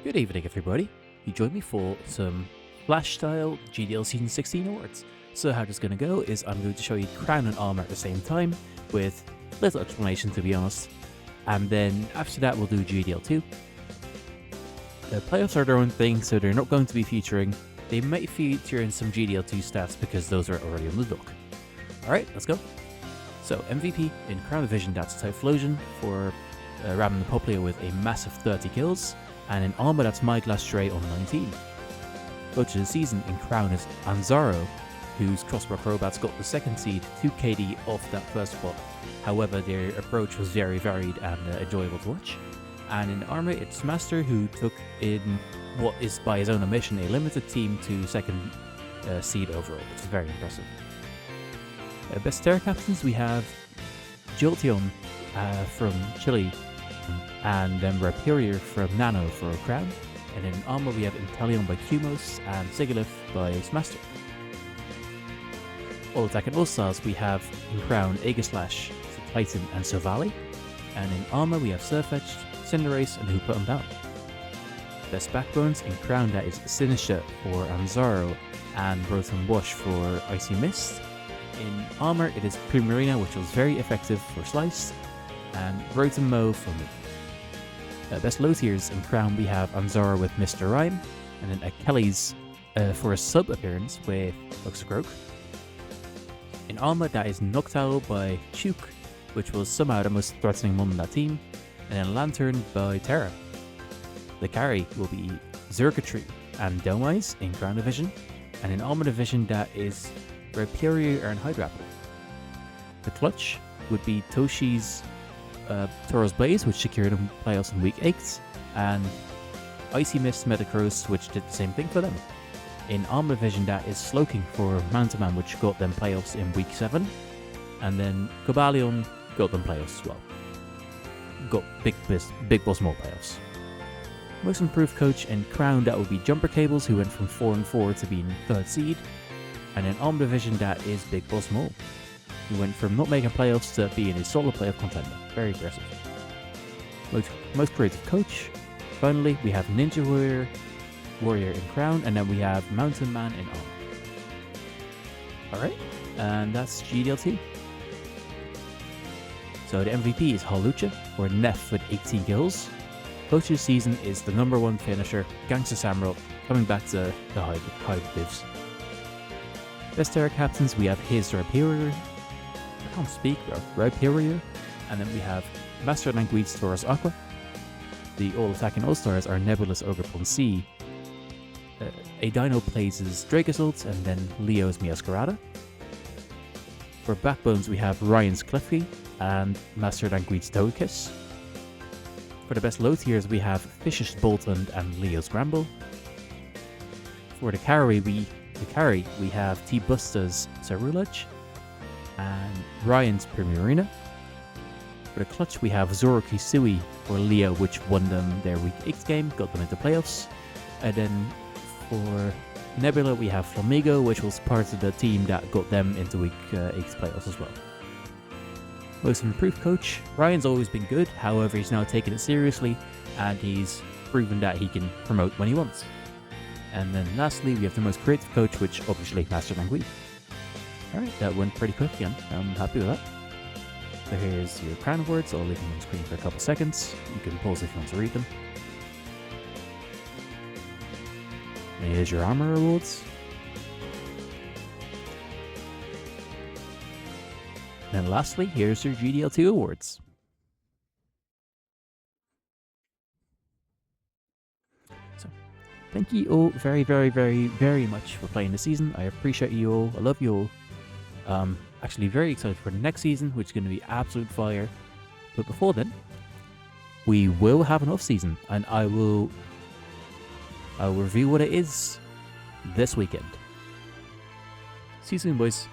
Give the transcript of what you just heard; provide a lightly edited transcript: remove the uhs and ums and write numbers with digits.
Good evening, everybody. You join me for some Flash-style GDL Season 16 Awards. So how this is going to go is I'm going to show you Crown and Armor at the same time, with little explanation to be honest. And then after that we'll do GDL 2. The playoffs are their own thing, so they're not going to be featuring. They might feature in some GDL 2 stats because those are already on the dock. Alright, let's go. So MVP in Crown Division, that's Typhlosion for ramming the Poplar with a massive 30 kills. And in Armor, that's My Glass Stray on 19. Coach of the season in Crown is Anzaro, whose crossbar acrobats got the second seed, 2 KD off that first spot. However, their approach was very varied and enjoyable to watch. And in Armor, it's Master, who took in what is by his own admission a limited team to second seed overall, which is very impressive. Best Terra captains, we have Jolteon from Chile, and then Rhyperior from Nano for Crown. And in Armor we have Inteleon by Cumos and Sigilyph by Master. All Attack and All Stars we have in Crown Aegislash, Titan and Sylvally. And in Armor we have Sirfetch'd, Cinderace and Who Put 'Em Down. Best Backbones in Crown, that is Sinister for Anzaro and Rotom Wash for Icy Mist. In Armor it is Primarina, which was very effective for Slice, and Rotom Mo for me. Best low tiers in Crown we have Anzaro with Mr. Rhyme, and then Achilles for a sub appearance with Luxacroak. In Armor that is Noctowl by Chuk, which was somehow the most threatening one on that team, and then Lantern by Terra. The carry will be Xurkitree and Dhelmise in Crown Division, and in Armor Division that is Rhyperior and Hydrapple. The clutch would be Toshi's Tauros Blaze, which secured them playoffs in week 8, and Icy Mist Metagross, which did the same thing for them. In Armor Division that is Slowking for Mountain Man, which got them playoffs in week 7, and then Cobalion got them playoffs as well. Got Big Boss Mole playoffs. Most improved coach in Crown, that would be Jumper Cables, who went from 4-4 to being 3rd seed, and in Armor Division that is Big Boss Mole, who went from not making playoffs to being a solid playoff contender. Very aggressive. Most creative coach. Finally, we have Ninja Warrior in Crown, and then we have Mountain Man in Armor. Alright, and that's GDL2. So the MVP is Hawlucha, or Neff with 18 kills. Coach of the season is the #1 finisher, Gangsta Samurott, coming back to the high dips. Best Terra captains, we have his Rhyperior. I can't speak, bro. Rhyperior. And then we have Master Languide's Tauros Aqua. The all-attacking all-stars are Nebulous Ogre Ponce, a Dino Plays' Dracozolt, and then Leo's Meowscarada. For Backbones, we have Ryan's Klefki and Master Languide's Togekiss. For the best low tiers, we have Fish's Boltund and Leo's Gramble. For the carry, we have T-Busta's Cerulege and Ryan's Primarina. For the clutch, we have Zoro Kisui for Leo, which won them their week 8 game, got them into playoffs. And then for Nebula, we have Flamigo, which was part of the team that got them into week 8 playoffs as well. Most improved coach, Ryan's always been good, however he's now taken it seriously and he's proven that he can promote when he wants. And then lastly, we have the most creative coach, which obviously Master Languide. Alright, that went pretty quick again. I'm happy with that. So here's your Crown Awards. I'll leave them on screen for a couple seconds. You can pause if you want to read them. And here's your Armor Awards. And lastly, here's your GDL2 Awards. So, thank you all very, very, very, very much for playing this season. I appreciate you all. I love you all. Actually very excited for the next season, which is going to be absolute fire. But before then, we will have an off season, and I'll review what it is this weekend. See you soon, boys.